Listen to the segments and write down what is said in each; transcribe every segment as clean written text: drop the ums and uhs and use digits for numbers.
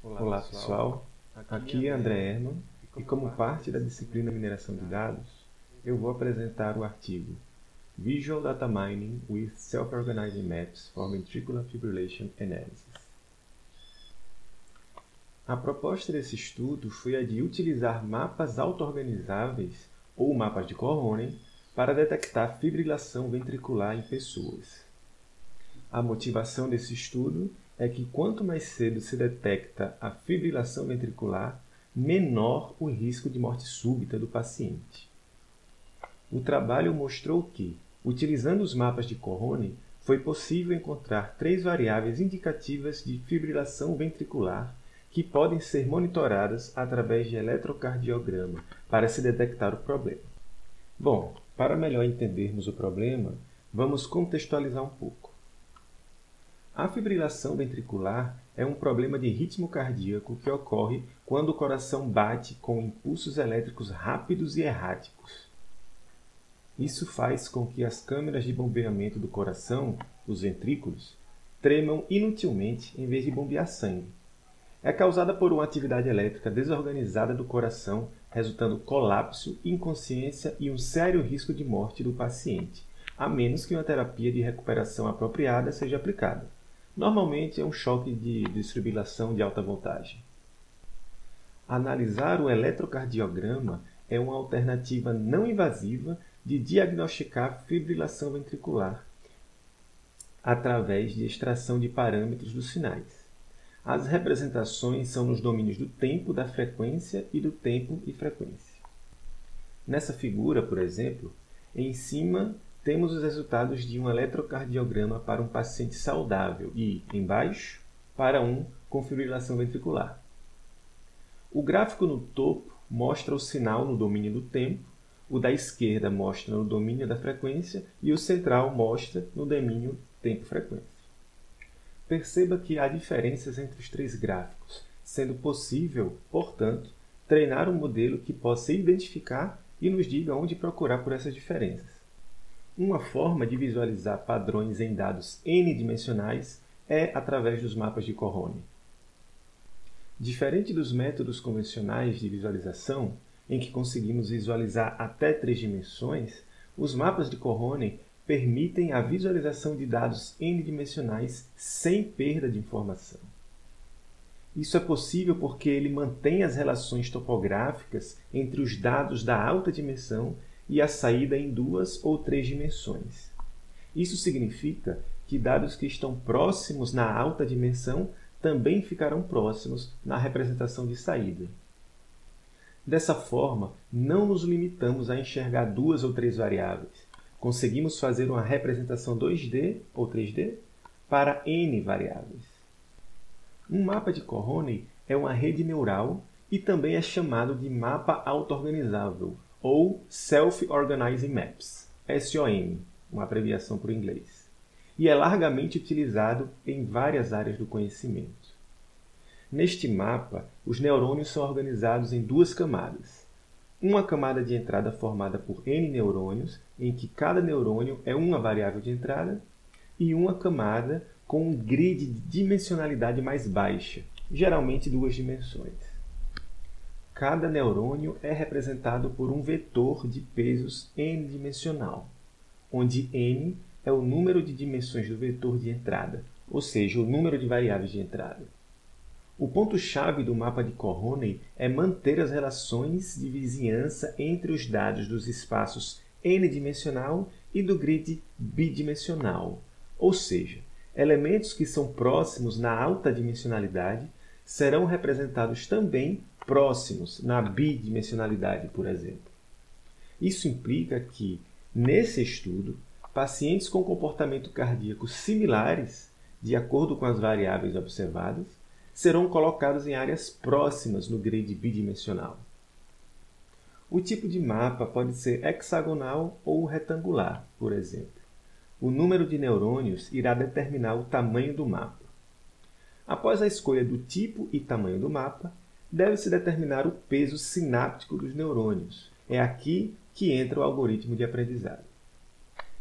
Olá pessoal, aqui é André Herman e como parte da disciplina Mineração de Dados, eu vou apresentar o artigo Visual Data Mining with Self-Organizing Maps for Ventricular Fibrillation Analysis. A proposta desse estudo foi a de utilizar mapas auto-organizáveis ou mapas de Coroney para detectar fibrilação ventricular em pessoas. A motivação desse estudo é que quanto mais cedo se detecta a fibrilação ventricular, menor o risco de morte súbita do paciente. O trabalho mostrou que, utilizando os mapas de Coroney, foi possível encontrar 3 variáveis indicativas de fibrilação ventricular que podem ser monitoradas através de eletrocardiograma para se detectar o problema. Bom, para melhor entendermos o problema, vamos contextualizar um pouco. A fibrilação ventricular é um problema de ritmo cardíaco que ocorre quando o coração bate com impulsos elétricos rápidos e erráticos. Isso faz com que as câmeras de bombeamento do coração, os ventrículos, tremam inutilmente em vez de bombear sangue. É causada por uma atividade elétrica desorganizada do coração, resultando colapso, inconsciência e um sério risco de morte do paciente, a menos que uma terapia de recuperação apropriada seja aplicada. Normalmente é um choque de desfibrilação de alta voltagem. Analisar o eletrocardiograma é uma alternativa não invasiva de diagnosticar fibrilação ventricular através de extração de parâmetros dos sinais. As representações são nos domínios do tempo, da frequência e do tempo e frequência. Nessa figura, por exemplo, em cima temos os resultados de um eletrocardiograma para um paciente saudável e, embaixo, para um com fibrilação ventricular. O gráfico no topo mostra o sinal no domínio do tempo, o da esquerda mostra no domínio da frequência e o central mostra no domínio tempo-frequência. Perceba que há diferenças entre os 3 gráficos, sendo possível, portanto, treinar um modelo que possa identificar e nos diga onde procurar por essas diferenças. Uma forma de visualizar padrões em dados n-dimensionais é através dos mapas de Coroney. Diferente dos métodos convencionais de visualização, em que conseguimos visualizar até 3 dimensões, os mapas de Coroney permitem a visualização de dados n-dimensionais sem perda de informação. Isso é possível porque ele mantém as relações topográficas entre os dados da alta dimensão e a saída em 2 ou 3 dimensões. Isso significa que dados que estão próximos na alta dimensão também ficarão próximos na representação de saída. Dessa forma, não nos limitamos a enxergar 2 ou 3 variáveis. Conseguimos fazer uma representação 2D ou 3D para N variáveis. Um mapa de Coroney é uma rede neural e também é chamado de mapa auto-organizável, ou Self-Organizing Maps, SOM, uma abreviação para o inglês, e é largamente utilizado em várias áreas do conhecimento. Neste mapa, os neurônios são organizados em 2 camadas. Uma camada de entrada formada por N neurônios, em que cada neurônio é uma variável de entrada, e uma camada com um grid de dimensionalidade mais baixa, geralmente 2 dimensões. Cada neurônio é representado por um vetor de pesos n-dimensional, onde n é o número de dimensões do vetor de entrada, ou seja, o número de variáveis de entrada. O ponto-chave do mapa de Coroney é manter as relações de vizinhança entre os dados dos espaços n-dimensional e do grid bidimensional, ou seja, elementos que são próximos na alta dimensionalidade serão representados também próximos na bidimensionalidade, por exemplo. Isso implica que, nesse estudo, pacientes com comportamento cardíaco similares, de acordo com as variáveis observadas, serão colocados em áreas próximas no grid bidimensional. O tipo de mapa pode ser hexagonal ou retangular, por exemplo. O número de neurônios irá determinar o tamanho do mapa. Após a escolha do tipo e tamanho do mapa, deve-se determinar o peso sináptico dos neurônios. É aqui que entra o algoritmo de aprendizado.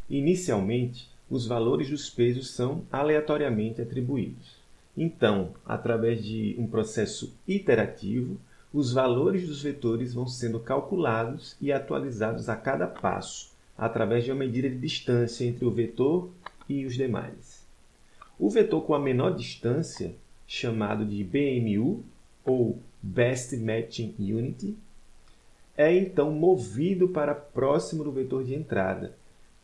Inicialmente, os valores dos pesos são aleatoriamente atribuídos. Então, através de um processo iterativo, os valores dos vetores vão sendo calculados e atualizados a cada passo, através de uma medida de distância entre o vetor e os demais. O vetor com a menor distância, chamado de BMU, ou Best Matching Unit, é então movido para próximo do vetor de entrada,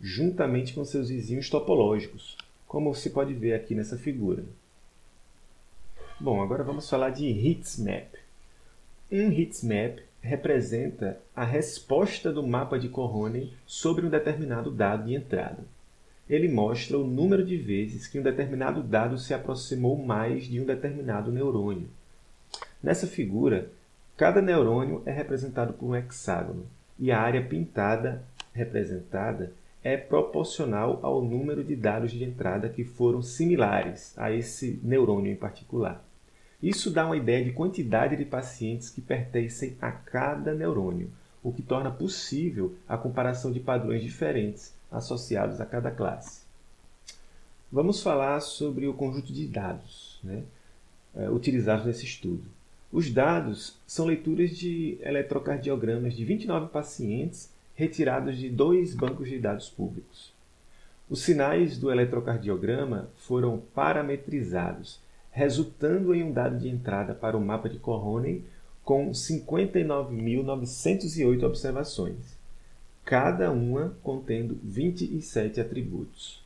juntamente com seus vizinhos topológicos, como se pode ver aqui nessa figura. Bom, agora vamos falar de heatmap. Um heatmap representa a resposta do mapa de Cohonen sobre um determinado dado de entrada. Ele mostra o número de vezes que um determinado dado se aproximou mais de um determinado neurônio. Nessa figura, cada neurônio é representado por um hexágono e a área pintada representada é proporcional ao número de dados de entrada que foram similares a esse neurônio em particular. Isso dá uma ideia de quantidade de pacientes que pertencem a cada neurônio, o que torna possível a comparação de padrões diferentes associados a cada classe. Vamos falar sobre o conjunto de dados, utilizados nesse estudo. Os dados são leituras de eletrocardiogramas de 29 pacientes retirados de 2 bancos de dados públicos. Os sinais do eletrocardiograma foram parametrizados, resultando em um dado de entrada para o mapa de Cohonen com 59.908 observações, cada uma contendo 27 atributos.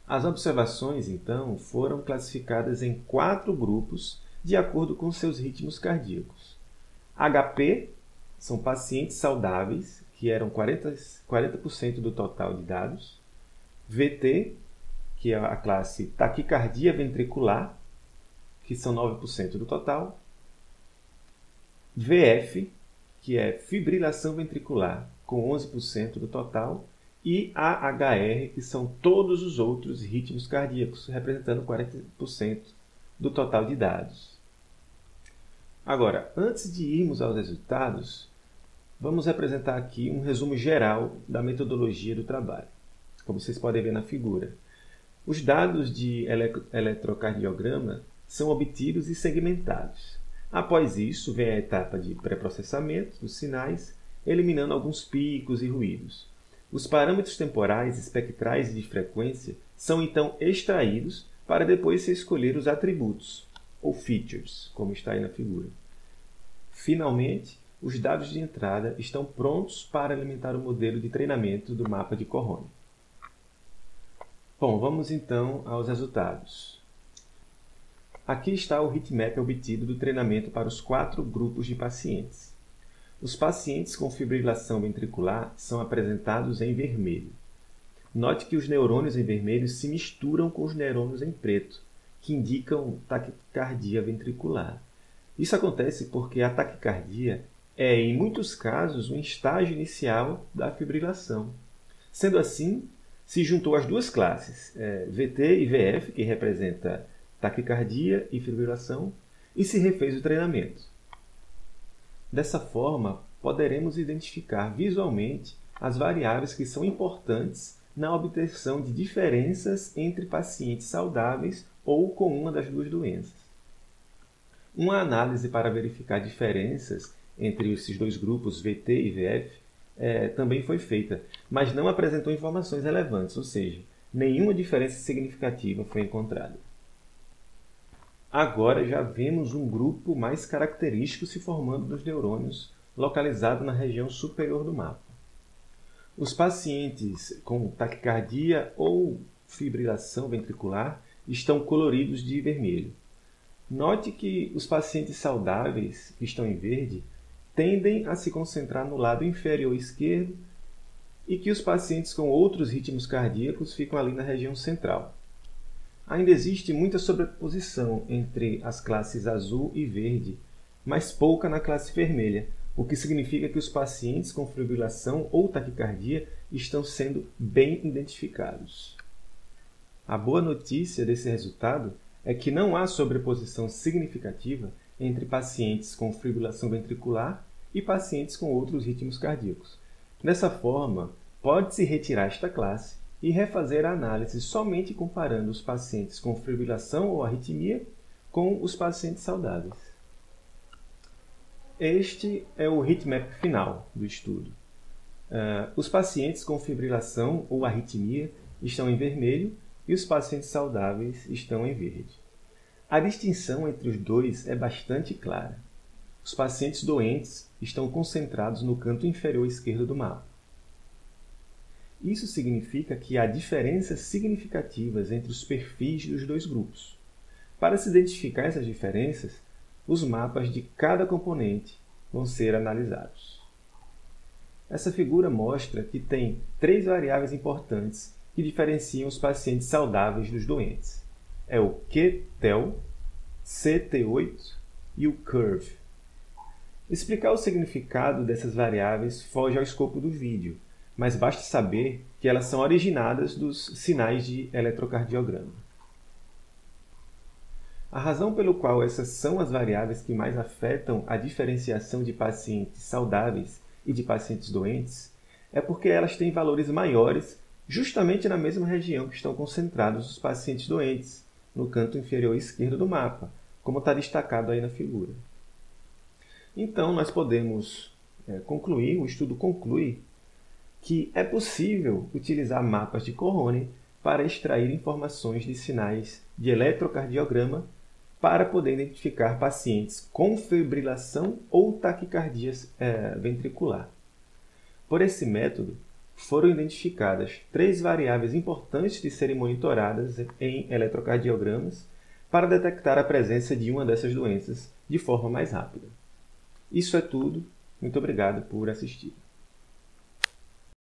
As observações, então, foram classificadas em 4 grupos de acordo com seus ritmos cardíacos. HP são pacientes saudáveis, que eram 40% do total de dados. VT, que é a classe taquicardia ventricular, que são 9% do total. VF, que é fibrilação ventricular, com 11% do total. E AHR, que são todos os outros ritmos cardíacos, representando 40% do total de dados. Agora, antes de irmos aos resultados, vamos apresentar aqui um resumo geral da metodologia do trabalho, como vocês podem ver na figura. Os dados de eletrocardiograma são obtidos e segmentados. Após isso, vem a etapa de pré-processamento dos sinais, eliminando alguns picos e ruídos. Os parâmetros temporais, espectrais e de frequência são então extraídos para depois se escolher os atributos, ou features, como está aí na figura. Finalmente, os dados de entrada estão prontos para alimentar o modelo de treinamento do mapa de Cohonen. Bom, vamos então aos resultados. Aqui está o heatmap obtido do treinamento para os 4 grupos de pacientes. Os pacientes com fibrilação ventricular são apresentados em vermelho. Note que os neurônios em vermelho se misturam com os neurônios em preto, que indicam taquicardia ventricular. Isso acontece porque a taquicardia é, em muitos casos, um estágio inicial da fibrilação. Sendo assim, se juntou as duas classes, VT e VF, que representa taquicardia e fibrilação, e se refez o treinamento. Dessa forma, poderemos identificar visualmente as variáveis que são importantes na obtenção de diferenças entre pacientes saudáveis ou com uma das duas doenças. Uma análise para verificar diferenças entre esses dois grupos, VT e VF, também foi feita, mas não apresentou informações relevantes, ou seja, nenhuma diferença significativa foi encontrada. Agora já vemos um grupo mais característico se formando nos neurônios localizado na região superior do mapa. Os pacientes com taquicardia ou fibrilação ventricular estão coloridos de vermelho. Note que os pacientes saudáveis, que estão em verde, tendem a se concentrar no lado inferior esquerdo e que os pacientes com outros ritmos cardíacos ficam ali na região central. Ainda existe muita sobreposição entre as classes azul e verde, mas pouca na classe vermelha, o que significa que os pacientes com fibrilação ou taquicardia estão sendo bem identificados. A boa notícia desse resultado é que não há sobreposição significativa entre pacientes com fibrilação ventricular e pacientes com outros ritmos cardíacos. Dessa forma, pode-se retirar esta classe e refazer a análise somente comparando os pacientes com fibrilação ou arritmia com os pacientes saudáveis. Este é o heatmap final do estudo. Os pacientes com fibrilação ou arritmia estão em vermelho e os pacientes saudáveis estão em verde. A distinção entre os dois é bastante clara. Os pacientes doentes estão concentrados no canto inferior esquerdo do mapa. Isso significa que há diferenças significativas entre os perfis dos dois grupos. Para se identificar essas diferenças, os mapas de cada componente vão ser analisados. Essa figura mostra que tem 3 variáveis importantes que diferenciam os pacientes saudáveis dos doentes. É o QTEL, CT8 e o CURVE. Explicar o significado dessas variáveis foge ao escopo do vídeo, mas basta saber que elas são originadas dos sinais de eletrocardiograma. A razão pelo qual essas são as variáveis que mais afetam a diferenciação de pacientes saudáveis e de pacientes doentes é porque elas têm valores maiores justamente na mesma região que estão concentrados os pacientes doentes, no canto inferior esquerdo do mapa, como está destacado aí na figura. Então, nós podemos concluir, o estudo conclui, que é possível utilizar mapas de Cohone para extrair informações de sinais de eletrocardiograma para poder identificar pacientes com fibrilação ou taquicardia ventricular. Por esse método, foram identificadas 3 variáveis importantes de serem monitoradas em eletrocardiogramas para detectar a presença de uma dessas doenças de forma mais rápida. Isso é tudo. Muito obrigado por assistir.